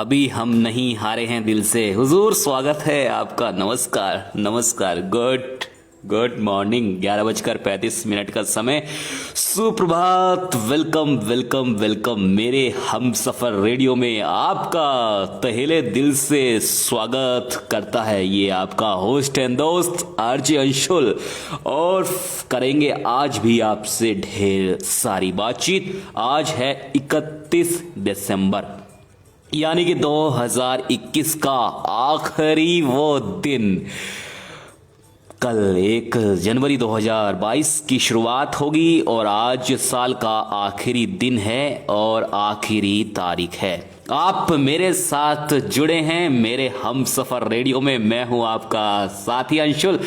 अभी हम नहीं हारे हैं दिल से। हुजूर स्वागत है आपका। नमस्कार नमस्कार। Good morning. 11:35 का समय। सुप्रभात। वेलकम वेलकम वेलकम मेरे हम सफर रेडियो में आपका तहेले दिल से स्वागत करता है ये आपका होस्ट एंड दोस्त आरजे अंशुल। और करेंगे आज भी आपसे ढेर सारी बातचीत। आज है 31 दिसंबर यानी कि 2021 का आखिरी वो दिन। कल 1 जनवरी 2022 की शुरुआत होगी और आज साल का आखिरी दिन है और आखिरी तारीख है। आप मेरे साथ जुड़े हैं मेरे हम सफर रेडियो में। मैं हूं आपका साथी अंशुल।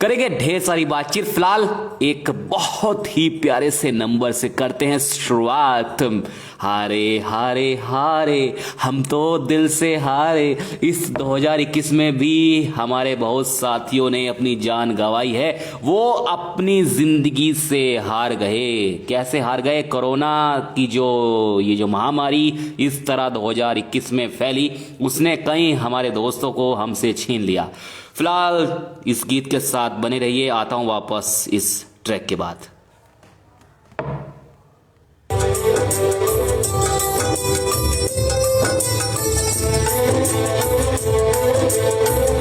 करेंगे ढेर सारी बातचीत। फिलहाल एक बहुत ही प्यारे से नंबर से करते हैं शुरुआत। हारे हारे हारे हम तो दिल से हारे। इस 2021 में भी हमारे बहुत साथियों ने अपनी जान गंवाई है। वो अपनी जिंदगी से हार गए। कैसे हार गए? कोरोना की जो महामारी इस तरह 2021 में फैली, उसने कई हमारे दोस्तों को हमसे छीन लिया। फिलहाल इस गीत के साथ बने रहिए। आता हूं वापस इस ट्रैक के बाद।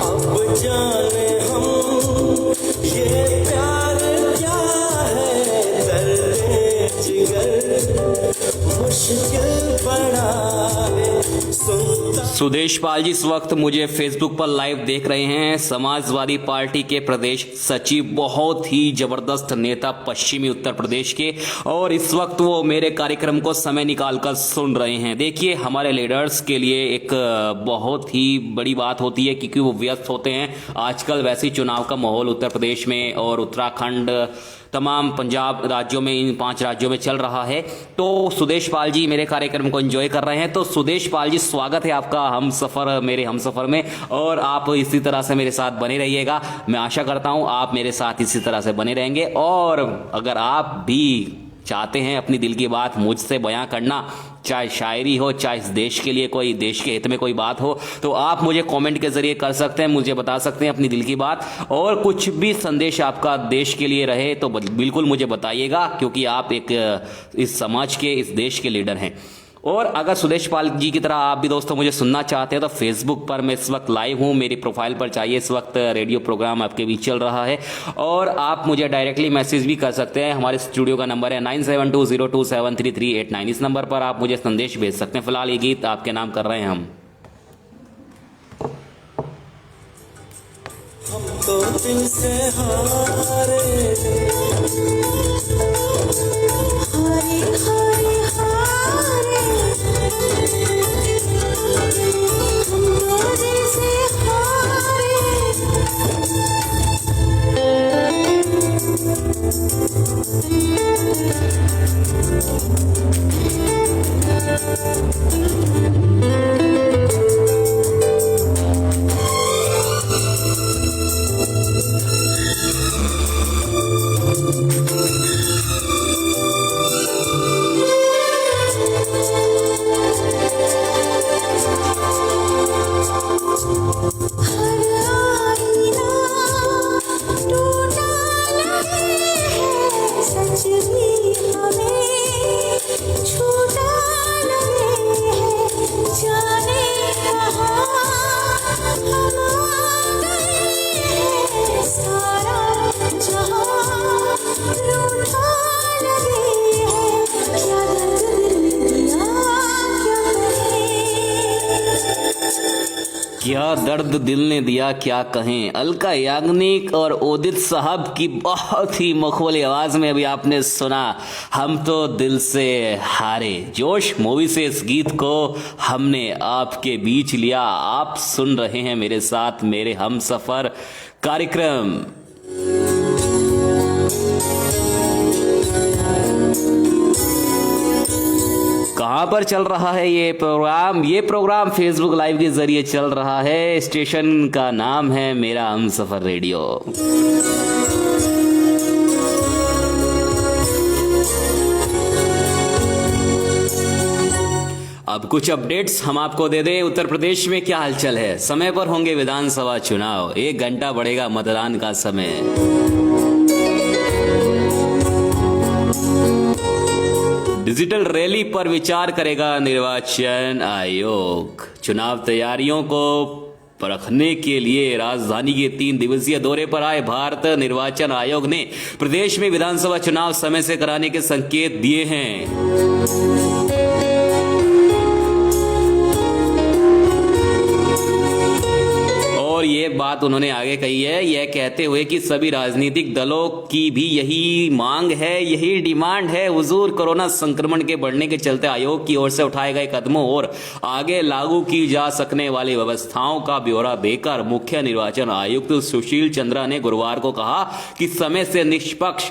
अब जाने हम ये प्यार क्या है, दर्द जिगर मुश्किल पड़ा है। सुदेश पाल जी इस वक्त मुझे फेसबुक पर लाइव देख रहे हैं। समाजवादी पार्टी के प्रदेश सचिव, बहुत ही जबरदस्त नेता पश्चिमी उत्तर प्रदेश के, और इस वक्त वो मेरे कार्यक्रम को समय निकालकर सुन रहे हैं। देखिए, हमारे लीडर्स के लिए एक बहुत ही बड़ी बात होती है क्योंकि वो व्यस्त होते हैं। आजकल वैसे ही चुनाव का माहौल उत्तर प्रदेश में और उत्तराखंड, तमाम पंजाब राज्यों में, इन 5 राज्यों में चल रहा है। तो सुदेश पाल जी मेरे कार्यक्रम को एंजॉय कर रहे हैं। तो सुदेश पाल जी स्वागत है आपका हम सफर, मेरे हम सफर में। और आप इसी तरह से मेरे साथ बने रहिएगा। मैं आशा करता हूं आप मेरे साथ इसी तरह से बने रहेंगे। और अगर आप भी चाहते हैं अपनी दिल की बात मुझसे बयां करना, चाहे शायरी हो, चाहे इस देश के लिए कोई, देश के हित में कोई बात हो, तो आप मुझे कमेंट के जरिए कर सकते हैं, मुझे बता सकते हैं अपनी दिल की बात। और कुछ भी संदेश आपका देश के लिए रहे तो बिल्कुल मुझे बताइएगा, क्योंकि आप एक इस समाज के, इस देश के लीडर हैं। और अगर सुदेश पाल जी की तरह आप भी दोस्तों मुझे सुनना चाहते हैं तो फेसबुक पर मैं इस वक्त लाइव हूं। मेरी प्रोफाइल पर चाहिए, इस वक्त रेडियो प्रोग्राम आपके बीच चल रहा है। और आप मुझे डायरेक्टली मैसेज भी कर सकते हैं। हमारे स्टूडियो का नंबर है 9720273389। इस नंबर पर आप मुझे संदेश भेज सकते हैं। फिलहाल ये गीत आपके नाम कर रहे हैं हम तो दिल से हारे हारे हारे हारे, हम तो दिल से हारे। क्या दर्द दिल ने दिया क्या कहें। अलका याग्निक और उदित साहब की बहुत ही मखमली आवाज में अभी आपने सुना हम तो दिल से हारे। जोश मूवी से इस गीत को हमने आपके बीच लिया। आप सुन रहे हैं मेरे साथ मेरे हम सफर कार्यक्रम। कहाँ पर चल रहा है ये प्रोग्राम? ये प्रोग्राम फेसबुक लाइव के जरिए चल रहा है। स्टेशन का नाम है मेरा हम सफर रेडियो। अब कुछ अपडेट्स हम आपको दे दें। उत्तर प्रदेश में क्या हलचल है। समय पर होंगे विधानसभा चुनाव, 1 घंटा बढ़ेगा मतदान का समय। डिजिटल रैली पर विचार करेगा निर्वाचन आयोग। चुनाव तैयारियों को परखने के लिए राजधानी के 3 दिवसीय दौरे पर आए भारत निर्वाचन आयोग ने प्रदेश में विधानसभा चुनाव समय से कराने के संकेत दिए हैं। और ये बात उन्होंने आगे कही है, यह कहते हुए कि सभी राजनीतिक दलों की भी यही मांग है, यही डिमांड है। हुजूर, कोरोना संक्रमण के बढ़ने के चलते आयोग की ओर से उठाए गए कदमों और आगे लागू की जा सकने वाली व्यवस्थाओं का ब्यौरा देकर मुख्य निर्वाचन आयुक्त सुशील चंद्रा ने गुरुवार को कहा कि समय से निष्पक्ष,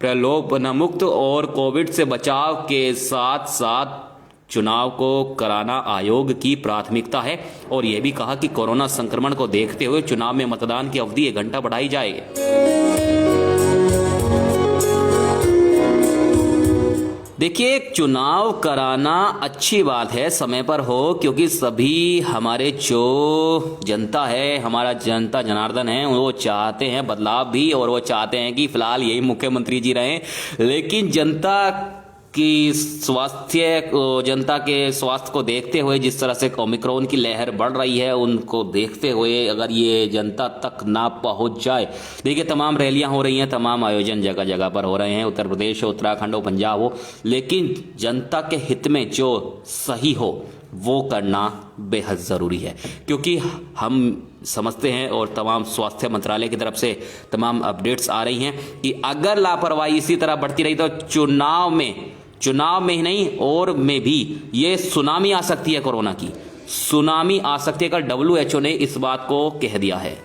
प्रलोभन मुक्त और कोविड से बचाव के साथ साथ चुनाव को कराना आयोग की प्राथमिकता है। और यह भी कहा कि कोरोना संक्रमण को देखते हुए चुनाव में मतदान की अवधि 1 घंटा बढ़ाई जाएगी। देखिए, चुनाव कराना अच्छी बात है, समय पर हो, क्योंकि सभी हमारे जो जनता है, हमारा जनता जनार्दन है, वो चाहते हैं बदलाव भी, और वो चाहते हैं कि फिलहाल यही मुख्यमंत्री जी रहें। लेकिन जनता की जनता के स्वास्थ्य को देखते हुए, जिस तरह से ओमिक्रॉन की लहर बढ़ रही है, उनको देखते हुए अगर ये जनता तक ना पहुंच जाए। देखिए, तमाम रैलियां हो रही हैं, तमाम आयोजन जगह जगह पर हो रहे हैं, उत्तर प्रदेश हो, उत्तराखंड हो, पंजाब हो, लेकिन जनता के हित में जो सही हो वो करना बेहद ज़रूरी है। क्योंकि हम समझते हैं और तमाम स्वास्थ्य मंत्रालय की तरफ से तमाम अपडेट्स आ रही हैं कि अगर लापरवाही इसी तरह बढ़ती रही तो चुनाव में ही नहीं और में भी ये सुनामी आ सकती है, कोरोना की सुनामी आ सकती है। कल WHO ने इस बात को कह दिया है।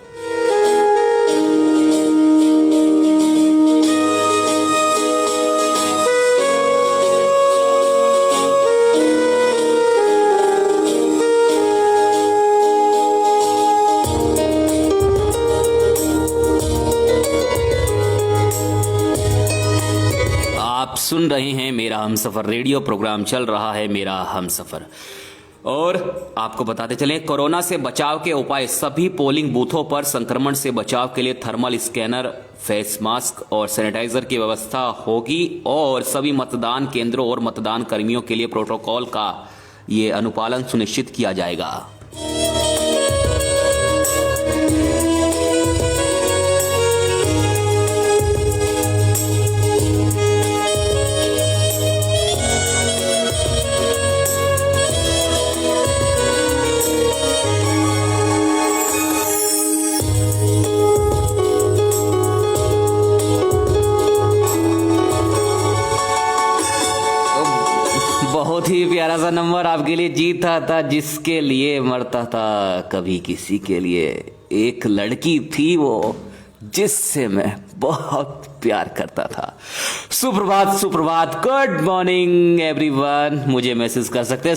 आप सुन रहे हैं मेरा हमसफर रेडियो, प्रोग्राम चल रहा है मेरा हमसफर। और आपको बताते चलें, कोरोना से बचाव के उपाय। सभी पोलिंग बूथों पर संक्रमण से बचाव के लिए थर्मल स्कैनर, फेस मास्क और सैनिटाइजर की व्यवस्था होगी और सभी मतदान केंद्रों और मतदान कर्मियों के लिए प्रोटोकॉल का ये अनुपालन सुनिश्चित किया जाएगा। बहुत ही प्यारा सा नंबर आपके लिए। जीता था जिसके लिए, मरता था कभी किसी के लिए। एक लड़की थी वो जिससे मैं बहुत प्यार करता था। सुप्रभात, गुड मॉर्निंग एवरीवन। मुझे मैसेज कर सकते हैं।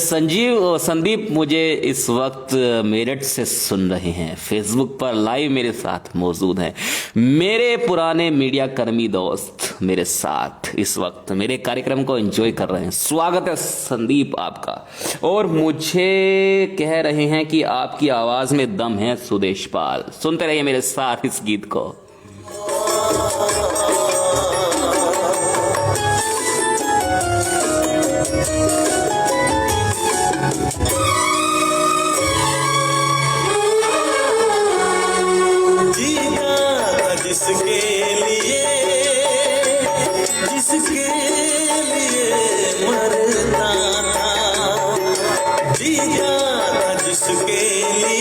संदीप मुझे इस वक्त मेरठ से सुन रहे हैं, फेसबुक पर लाइव मेरे साथ मौजूद हैं। मेरे पुराने मीडिया कर्मी दोस्त मेरे साथ इस वक्त मेरे कार्यक्रम को एंजॉय कर रहे हैं। स्वागत है संदीप आपका। और मुझे कह रहे हैं कि आपकी आवाज में दम है सुदेश पाल। सुनते रहिए मेरे साथ इस गीत को। जिसके लिए मरता था, जीता था जिसके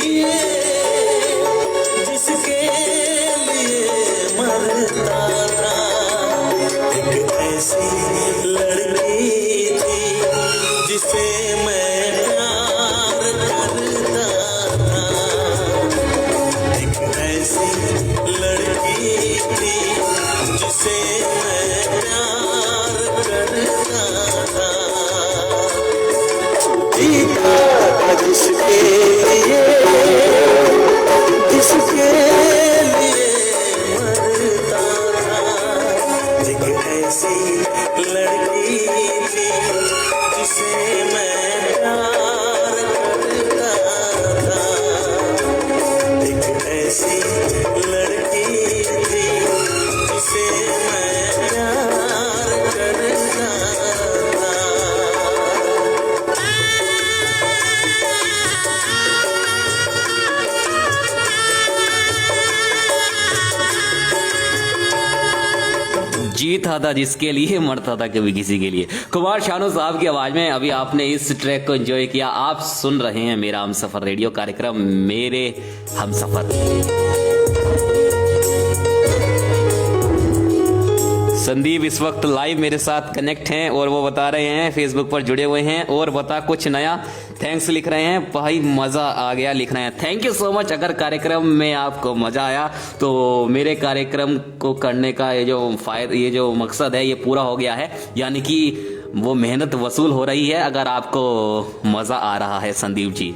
लिए मरता था। एक ऐसी लड़की थी जिसे मैं प्यार करता था। एक ऐसी लड़की थी जीता था जिसके लिए, मरता था कभी किसी के लिए। कुमार शानू साहब की आवाज में अभी आपने इस ट्रैक को एंजॉय किया। आप सुन रहे हैं मेरा हमसफर रेडियो कार्यक्रम, मेरे हमसफर। संदीप इस वक्त लाइव मेरे साथ कनेक्ट हैं और वो बता रहे हैं फेसबुक पर जुड़े हुए हैं और बता कुछ नया, थैंक्स लिख रहे हैं, भाई मजा आ गया लिख रहे हैं। Thank you so much. अगर कार्यक्रम में आपको मजा आया तो मेरे कार्यक्रम को करने का ये जो मकसद है ये पूरा हो गया है, यानी कि वो मेहनत वसूल हो रही है अगर आपको मजा आ रहा है संदीप जी।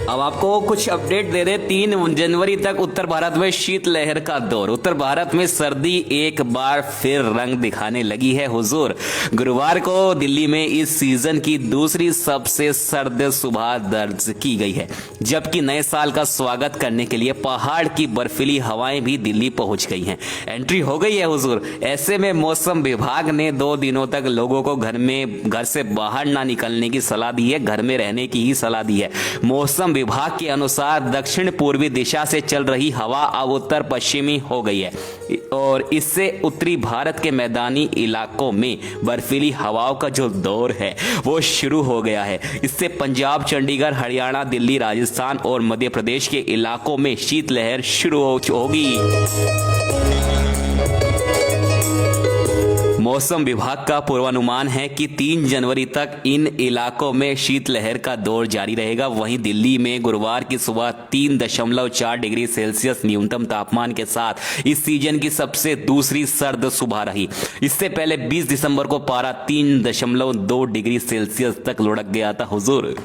अब आपको कुछ अपडेट दे दे। 3 जनवरी तक उत्तर भारत में शीतलहर का दौर। उत्तर भारत में सर्दी एक बार फिर रंग दिखाने लगी है हुजूर। गुरुवार को दिल्ली में इस सीजन की दूसरी सबसे सर्द सुबह दर्ज की गई है, जबकि नए साल का स्वागत करने के लिए पहाड़ की बर्फीली हवाएं भी दिल्ली पहुंच गई हैं। एंट्री हो गई है हुजूर। ऐसे में मौसम विभाग ने 2 दिनों तक लोगों को घर से बाहर ना निकलने की सलाह दी है, घर में रहने की ही सलाह दी है। मौसम विभाग के अनुसार दक्षिण पूर्वी दिशा से चल रही हवा अब उत्तर पश्चिमी हो गई है और इससे उत्तरी भारत के मैदानी इलाकों में बर्फीली हवाओं का जो दौर है वो शुरू हो गया है। इससे पंजाब, चंडीगढ़, हरियाणा, दिल्ली, राजस्थान और मध्य प्रदेश के इलाकों में शीतलहर शुरू होगी। मौसम विभाग का पूर्वानुमान है कि 3 जनवरी तक इन इलाकों में शीतलहर का दौर जारी रहेगा। वहीं दिल्ली में गुरुवार की सुबह 3.4 डिग्री सेल्सियस न्यूनतम तापमान के साथ इस सीजन की सबसे दूसरी सर्द सुबह रही। इससे पहले 20 दिसंबर को पारा 3.2 डिग्री सेल्सियस तक लुढ़क गया था हुजूर।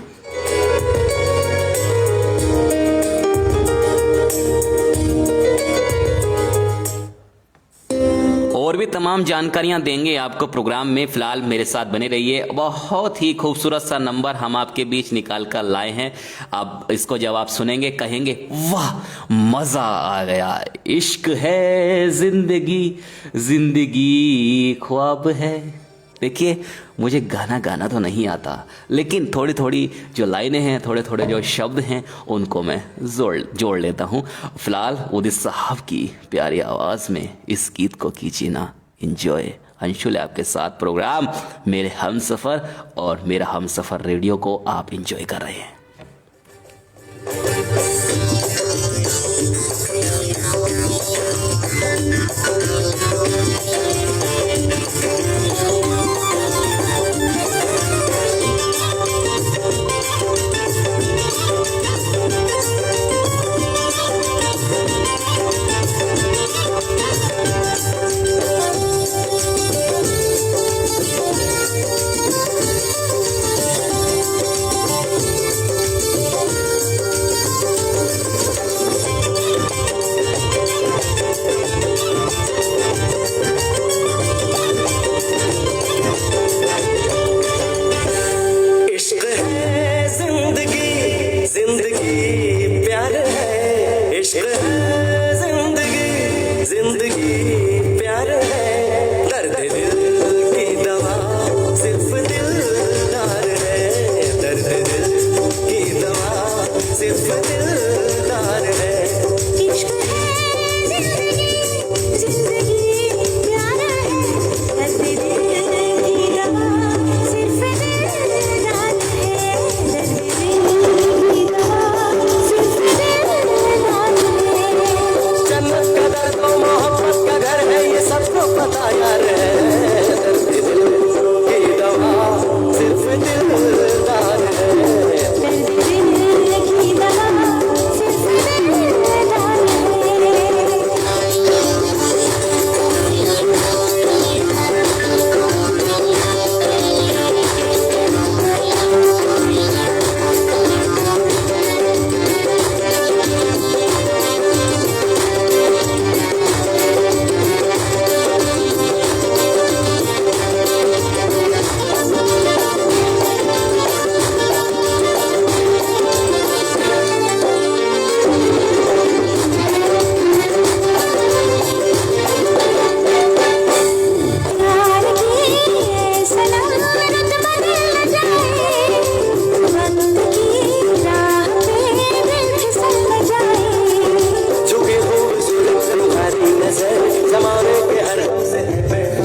और भी तमाम जानकारियां देंगे आपको प्रोग्राम में, फिलहाल मेरे साथ बने रहिए। बहुत ही खूबसूरत सा नंबर हम आपके बीच निकाल कर लाए हैं। अब इसको जब आप सुनेंगे कहेंगे वाह मजा आ गया। इश्क है जिंदगी, जिंदगी ख्वाब है। देखिए मुझे गाना तो नहीं आता, लेकिन थोड़ी थोड़ी जो लाइनें हैं, थोड़े थोड़े जो शब्द हैं उनको मैं जोड़ लेता हूँ। फिलहाल उदित साहब की प्यारी आवाज़ में इस गीत को कीजिए ना एंजॉय। अंशुल है आपके साथ प्रोग्राम मेरे हमसफ़र, और मेरा हमसफ़र रेडियो को आप एंजॉय कर रहे हैं।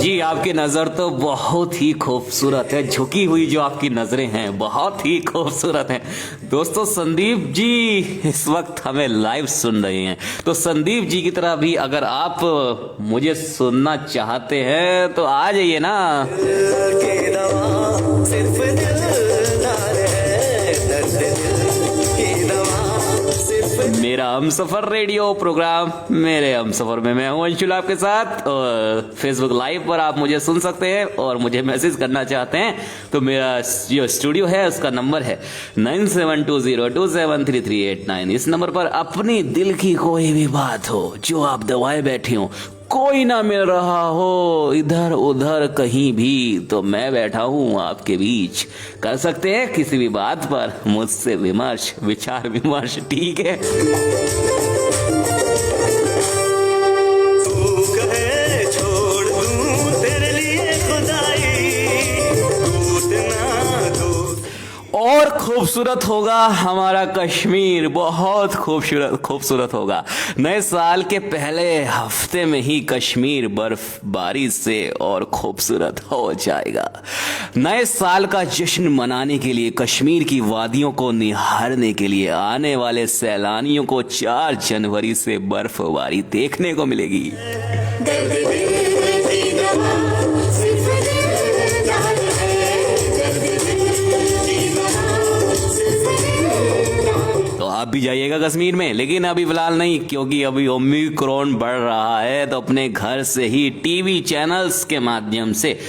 जी आपकी नजर तो बहुत ही खूबसूरत है, झुकी हुई जो आपकी नजरें हैं बहुत ही खूबसूरत हैं। दोस्तों संदीप जी इस वक्त हमें लाइव सुन रहे हैं, तो संदीप जी की तरह भी अगर आप मुझे सुनना चाहते हैं तो आ जाइए ना। की दवा सिर्फ दिलदार है, दर्द दिल की दवा सिर्फ मेरा हमसफर रेडियो प्रोग्राम मेरे हमसफर में मैं हूं अंशुल आपके साथ, और फेसबुक लाइव पर आप मुझे सुन सकते हैं और मुझे मैसेज करना चाहते हैं तो मेरा जो स्टूडियो है उसका नंबर है 9720273389। इस नंबर पर अपनी दिल की कोई भी बात हो जो आप दबाए बैठे हो, कोई ना मिल रहा हो इधर उधर कहीं भी, तो मैं बैठा हूं आपके बीच, कर सकते हैं किसी भी बात पर मुझसे विमर्श विचार विमर्श, ठीक है। तू कहे छोड़ दूं तेरे लिए खुदाई, टूटना दो और खूबसूरत होगा हमारा कश्मीर, बहुत खूबसूरत होगा। नए साल के पहले हफ्ते में ही कश्मीर बर्फबारी से और खूबसूरत हो जाएगा। नए साल का जश्न मनाने के लिए कश्मीर की वादियों को निहारने के लिए आने वाले सैलानियों को 4 जनवरी से बर्फबारी देखने को मिलेगी। दर्द दिल की दवा सिर्फ दिलदार है, दर्द दिल की दवा सिर्फ दिलदार। तो आप भी जाइएगा कश्मीर में, लेकिन अभी फिलहाल नहीं, क्योंकि अभी ओमिक्रॉन बढ़ रहा है, तो अपने घर से ही टीवी चैनल्स के माध्यम से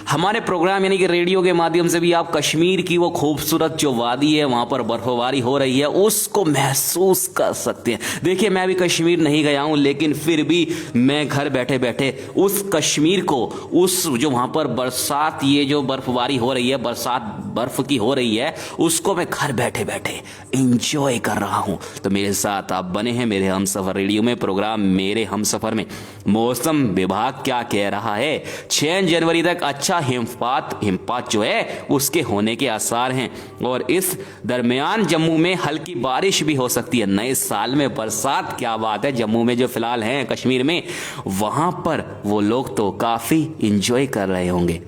हमारे प्रोग्राम यानी कि रेडियो के माध्यम से भी आप कश्मीर की वो खूबसूरत जो वादी है वहां पर बर्फबारी हो रही है उसको महसूस कर सकते हैं। देखिए मैं भी कश्मीर नहीं गया हूं, लेकिन फिर भी मैं घर बैठे बैठे उस कश्मीर को, उस जो वहां पर बरसात, ये जो बर्फबारी हो रही है, बरसात बर्फ की हो रही है, उसको मैं घर बैठे बैठे एंजॉय कर रहा हूं। तो मेरे साथ आप बने हैं मेरे हमसफर रेडियो में, प्रोग्राम मेरे हमसफर में। मौसम विभाग क्या कह रहा है, 6 जनवरी तक अच्छा हिमपात जो है उसके होने के आसार हैं, और इस दरमियान जम्मू में हल्की बारिश भी हो सकती है। नए साल में बरसात, क्या बात है। जम्मू में जो फिलहाल हैं कश्मीर में, वहां पर वो लोग तो काफी इंजॉय कर रहे होंगे।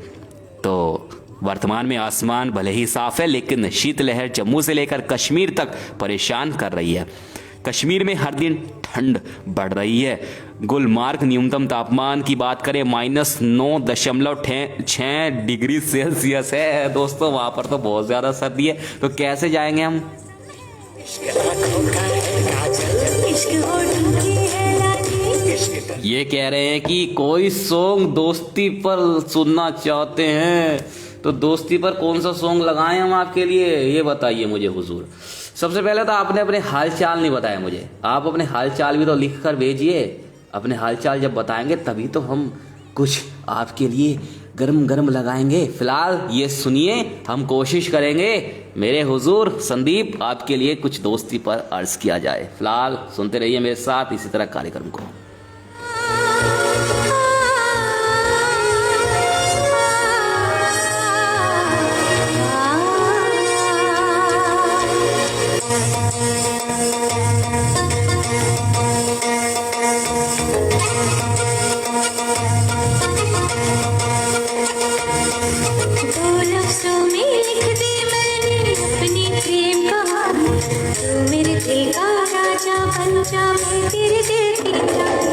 तो वर्तमान में आसमान भले ही साफ है, लेकिन शीतलहर जम्मू से लेकर कश्मीर तक परेशान कर रही है। कश्मीर में हर दिन ठंड बढ़ रही है। गुलमार्ग न्यूनतम तापमान की बात करें -9.6 डिग्री सेल्सियस है। दोस्तों वहां पर तो बहुत ज्यादा सर्दी है, तो कैसे जाएंगे हम। इश्क आँखों का है काजल, इश्क होठों की है लाली, इश्क का ये कह रहे हैं कि कोई सॉन्ग दोस्ती पर सुनना चाहते हैं, तो दोस्ती पर कौन सा सॉन्ग लगाएं हम आपके लिए, ये बताइए मुझे हुजूर। सबसे पहले तो आपने अपने हालचाल नहीं बताया मुझे, आप अपने हालचाल भी तो लिख कर भेजिए। अपने हालचाल जब बताएंगे तभी तो हम कुछ आपके लिए गरम गरम लगाएंगे। फिलहाल ये सुनिए, हम कोशिश करेंगे मेरे हुजूर संदीप आपके लिए कुछ दोस्ती पर अर्ज किया जाए। फिलहाल सुनते रहिए मेरे साथ इसी तरह कार्यक्रम को। दो लफ्जों में लिख दी मैंने अपनी प्रेम कहानी, तू मेरे दिल का राजा बन जा, मैं तेरे दिल की रानी।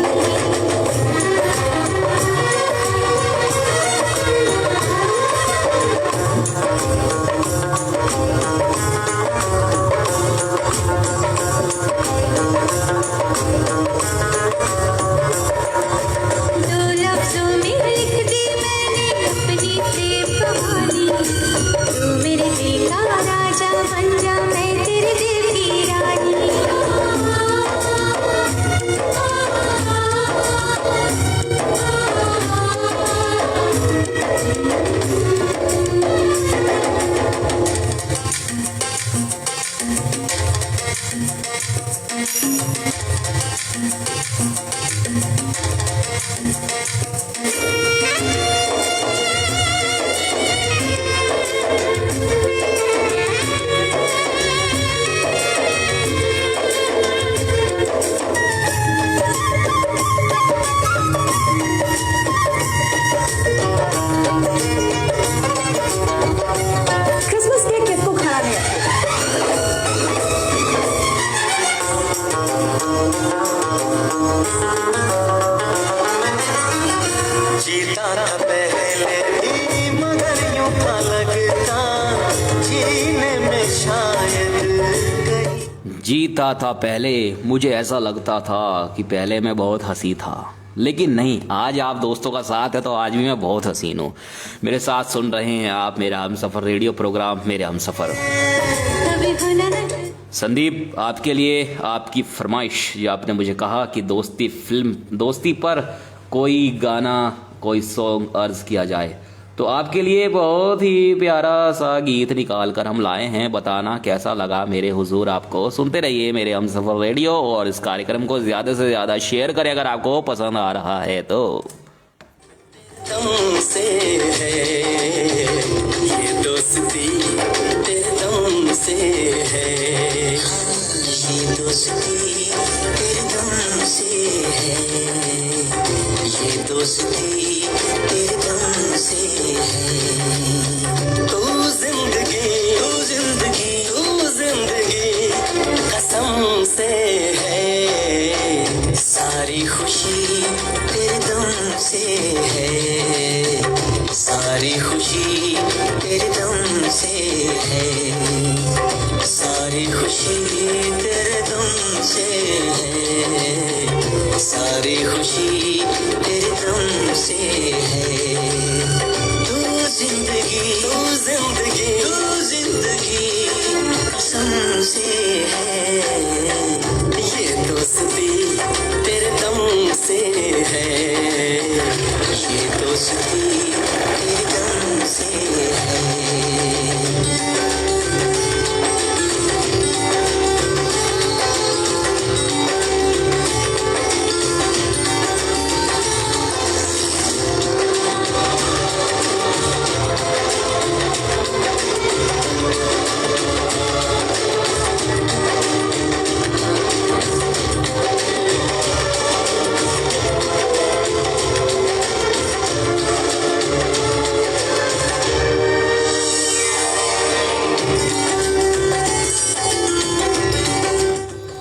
था पहले भी मगर यूं था लगता जीने में शायद कहीं जीता था पहले, मुझे ऐसा लगता था कि पहले मैं बहुत हंसी था, लेकिन नहीं, आज आप दोस्तों का साथ है तो आज भी मैं बहुत हसीन हूँ। मेरे साथ सुन रहे हैं आप मेरा हमसफर रेडियो प्रोग्राम मेरे हमसफर। कभी भूला न संदीप, आपके लिए आपकी फरमाइश, ये आपने मुझे कहा कि दोस्ती फिल्म दोस्ती पर कोई गाना कोई सॉन्ग अर्ज किया जाए, तो आपके लिए बहुत ही प्यारा सा गीत निकाल कर हम लाए हैं। बताना कैसा लगा मेरे हुजूर आपको। सुनते रहिए मेरे हमसफर रेडियो और इस कार्यक्रम को ज़्यादा से ज़्यादा शेयर करें अगर आपको पसंद आ रहा है तो। तुमसे है ये दोस्ती, तेरे दम से है ये दोस्ती, तेरे दम से है ये दोस्ती, तेरे दम से है। तू जिंदगी तू जिंदगी तू जिंदगी कसम से है, सारी खुशी तेरे दम से है, सारी खुशी तेरे दम से है, सारी खुशी तेरे दम से है, सारी खुशी तेरे दम से है। तू जिंदगी तू जिंदगी तू जिंदगी कसम से है, ये दोस्ती तेरे दम से है, ये दोस्ती तेरे दम से है।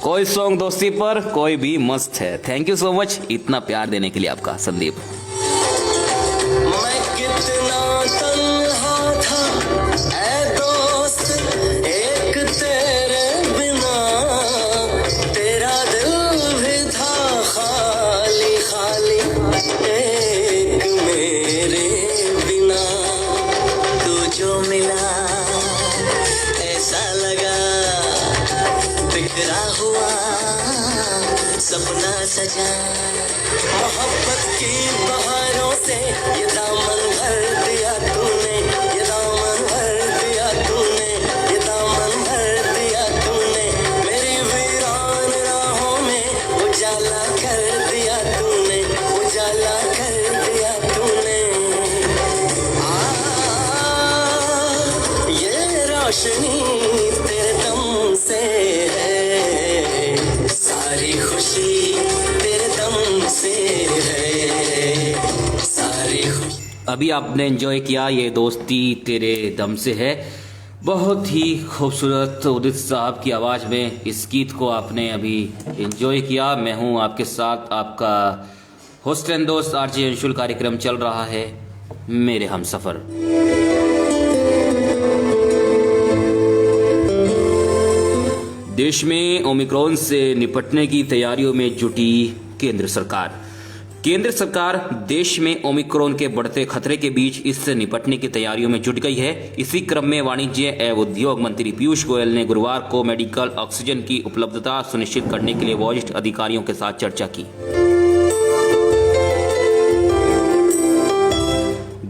कोई सॉन्ग दोस्ती पर कोई भी मस्त है। थैंक यू सो मच इतना प्यार देने के लिए आपका संदीप। मैं कितना तन्हा था ऐ दोस्त एक तेरे बिना, तेरा दिल भी था खाली खाली एक मेरे बिना। तू जो मिला ऐसा लगा बिखरा हुआ सपना सजा, मोहब्बत की बहारों से ये दामन भर दिया तूने, ये दामन भर दिया तूने, ये दामन भर दिया तूने, मेरी वीरान राहों में उजाला कर दिया तूने, उजाला कर दिया तूने। ये रोशनी तेरे दम से है, सारी खुशी तेरे दम से है, सारी खुशी। अभी आपने एंजॉय किया ये दोस्ती तेरे दम से है, बहुत ही खूबसूरत उदित साहब की आवाज़ में इस गीत को आपने अभी एंजॉय किया। मैं हूं आपके साथ, आपका होस्ट एंड दोस्त आरजे अंशुल। कार्यक्रम चल रहा है मेरे हमसफर। देश में ओमिक्रॉन से निपटने की तैयारियों में जुटी केंद्र सरकार। केंद्र सरकार देश में ओमिक्रॉन के बढ़ते खतरे के बीच इससे निपटने की तैयारियों में जुट गई है। इसी क्रम में वाणिज्य एवं उद्योग मंत्री पीयूष गोयल ने गुरुवार को मेडिकल ऑक्सीजन की उपलब्धता सुनिश्चित करने के लिए वरिष्ठ अधिकारियों के साथ चर्चा की।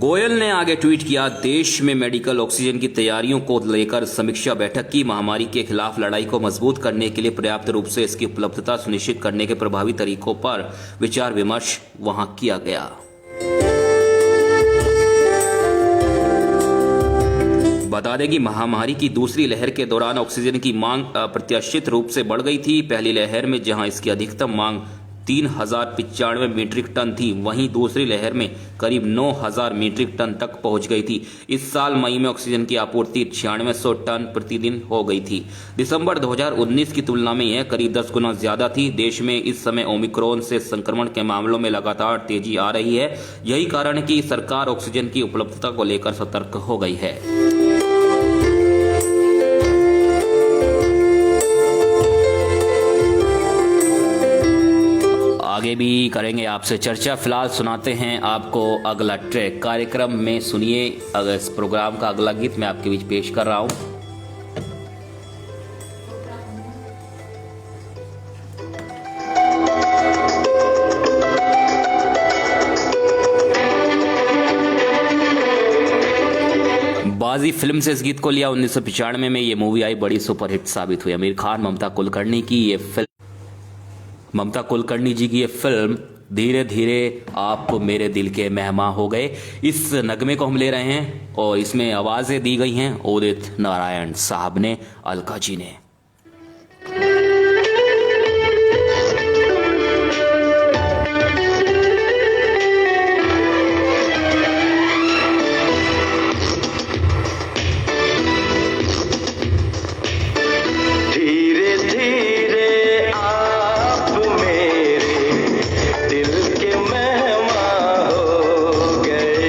गोयल ने आगे ट्वीट किया, देश में मेडिकल ऑक्सीजन की तैयारियों को लेकर समीक्षा बैठक की। महामारी के खिलाफ लड़ाई को मजबूत करने के लिए पर्याप्त रूप से इसकी उपलब्धता सुनिश्चित करने के प्रभावी तरीकों पर विचार विमर्श वहां किया गया। बता दें कि महामारी की दूसरी लहर के दौरान ऑक्सीजन की मांग अप्रत्याशित रूप से बढ़ गई थी। पहली लहर में जहां इसकी अधिकतम मांग 3095 मीट्रिक टन थी, वहीं दूसरी लहर में करीब 9000 मीट्रिक टन तक पहुंच गई थी। इस साल मई में ऑक्सीजन की आपूर्ति 9600 टन प्रतिदिन हो गई थी। दिसंबर 2019 की तुलना में यह करीब 10 गुना ज्यादा थी। देश में इस समय ओमिक्रॉन से संक्रमण के मामलों में लगातार तेजी आ रही है। यही कारण है कि सरकार ऑक्सीजन की उपलब्धता को लेकर सतर्क हो गई है। आगे भी करेंगे आपसे चर्चा, फिलहाल सुनाते हैं आपको अगला ट्रैक। कार्यक्रम में सुनिए अगर इस प्रोग्राम का अगला गीत मैं आपके बीच पेश कर रहा हूं। बाजी फिल्म से इस गीत को लिया। 1995 में ये मूवी आई, बड़ी सुपरहिट साबित हुई। आमिर खान, ममता कुलकर्णी जी की ये फिल्म धीरे धीरे आप मेरे दिल के मेहमान हो गए, इस नगमे को हम ले रहे हैं और इसमें आवाजें दी गई हैं उदित नारायण साहब ने, अलका जी ने। धीरे धीरे आप मेरे दिल के मेहमान हो गए।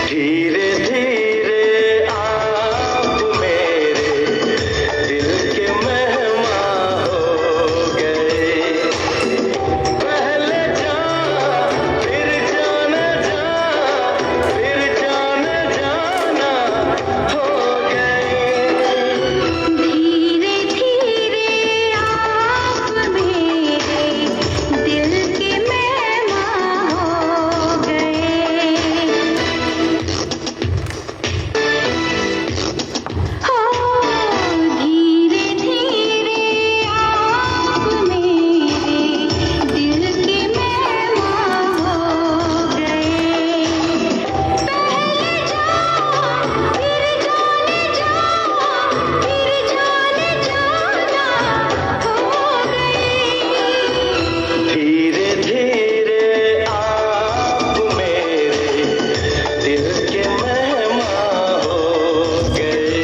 धीरे धीरे आप मेरे दिल के मेहमान हो गए। पहले जान फिर जाना फिर जाना हो गए। धीरे धीरे आप मेरे दिल के मेहमान हो गए। हो धीरे धीरे आप मेरे दिल के मेहमान हो गए। पहले जान फिर जाना हो गए। धीरे धीरे आप मेरे दिल के मेहमान हो गए।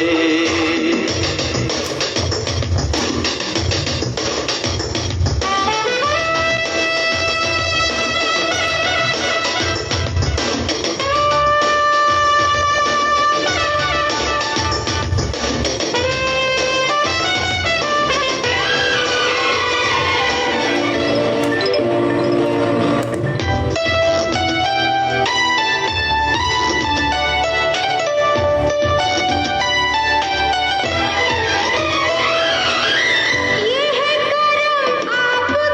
ये है करम आपका,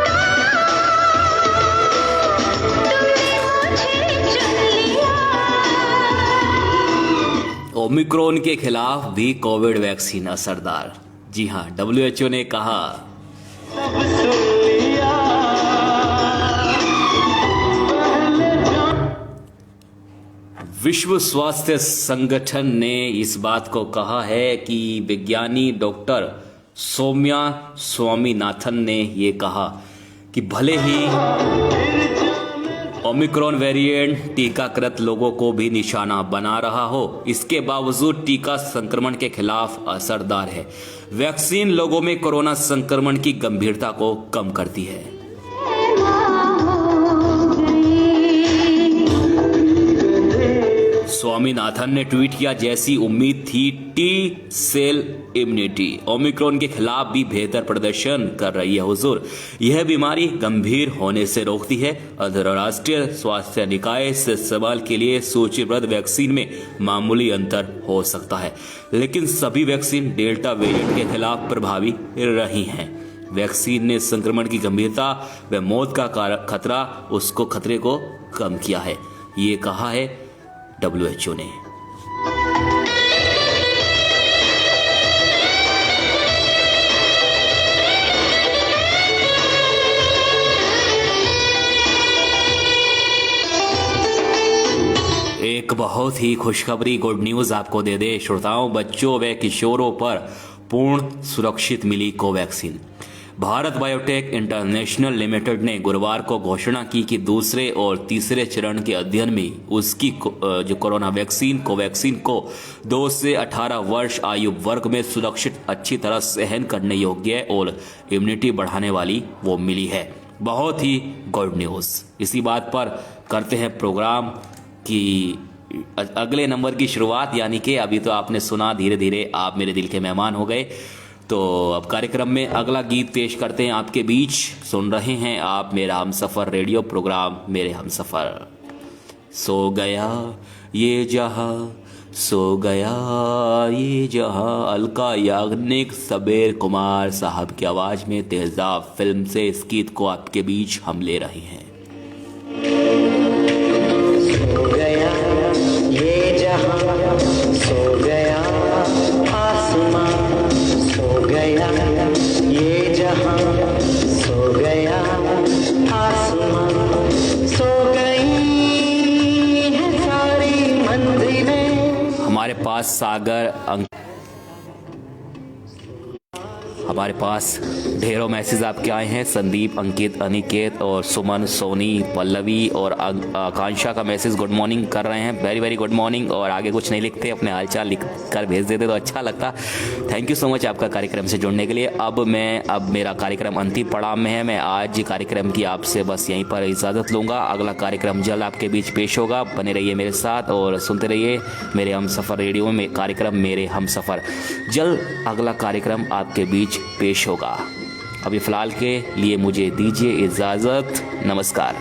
तुमने मुझे चुन लिया। ओमिक्रॉन के खिलाफ भी कोविड वैक्सीन असरदार। जी हां, WHO ने कहा सब सुन लिया। विश्व स्वास्थ्य संगठन ने इस बात को कहा है कि विज्ञानी डॉक्टर सौम्या स्वामीनाथन ने ये कहा कि भले ही ओमिक्रॉन वेरिएंट टीकाकृत लोगों को भी निशाना बना रहा हो, इसके बावजूद टीका संक्रमण के खिलाफ असरदार है। वैक्सीन लोगों में कोरोना संक्रमण की गंभीरता को कम करती है। स्वामीनाथन ने ट्वीट किया, जैसी उम्मीद थी टी सेल इम्यूनिटी ओमिक्रॉन के खिलाफ भी बेहतर प्रदर्शन कर रही है। हुजूर, यह बीमारी गंभीर होने से रोकती है। अंतर्राष्ट्रीय स्वास्थ्य निकाय इस सवाल के लिए सूचीबद्ध वैक्सीन में मामूली अंतर हो सकता है, लेकिन सभी वैक्सीन डेल्टा वेरिएंट के खिलाफ प्रभावी रही हैं। वैक्सीन ने संक्रमण की गंभीरता व मौत का खतरे को कम किया है, ये कहा है WHO ने। एक बहुत ही खुशखबरी गुड न्यूज आपको दे दे श्रोताओं, बच्चों व किशोरों पर पूर्ण सुरक्षित मिली Covaxin. Bharat Biotech International Limited ने गुरुवार को घोषणा की कि दूसरे और तीसरे चरण के अध्ययन में उसकी जो कोरोना वैक्सीन कोवैक्सीन को 2 से 18 वर्ष आयु वर्ग में सुरक्षित, अच्छी तरह सहन करने योग्य और इम्यूनिटी बढ़ाने वाली वो मिली है। बहुत ही गुड न्यूज़। इसी बात पर करते हैं प्रोग्राम की अगले नंबर की शुरुआत, यानी कि अभी तो आपने सुना, धीरे धीरे आप मेरे दिल के मेहमान हो गए। तो अब कार्यक्रम में अगला गीत पेश करते हैं आपके बीच। सुन रहे हैं आप मेरा हमसफ़र रेडियो प्रोग्राम मेरे हमसफ़र। सो गया ये जहां, सो गया ये जहां, अलका याग्निक सबेर कुमार साहब की आवाज़ में तेजाब फिल्म से इस गीत को आपके बीच हम ले रहे हैं। सो गया ये जहां, सो गया आसमां, सो गया ये जहां, सो गया आसमां, सो गई है सारी मंजिलें। हमारे पास हमारे पास ढेरों मैसेज आपके आए हैं। संदीप, अंकित, अनिकेत और सुमन, सोनी, पल्लवी और आकांक्षा का मैसेज गुड मॉर्निंग कर रहे हैं। Very very good morning. और आगे कुछ नहीं लिखते, अपने हालचाल लिख कर भेज देते तो अच्छा लगता। थैंक यू सो मच आपका कार्यक्रम से जुड़ने के लिए। अब मेरा कार्यक्रम अंतिम पड़ाव में है। मैं आज कार्यक्रम की आपसे बस यहीं पर इजाज़त लूँगा। अगला कार्यक्रम जल्द आपके बीच पेश होगा। बने रहिए मेरे साथ और सुनते रहिए मेरे हमसफ़र रेडियो में कार्यक्रम मेरे हमसफ़र। जल्द अगला कार्यक्रम आपके बीच पेश होगा। अभी फ़िलहाल के लिए मुझे दीजिए इजाज़त। नमस्कार।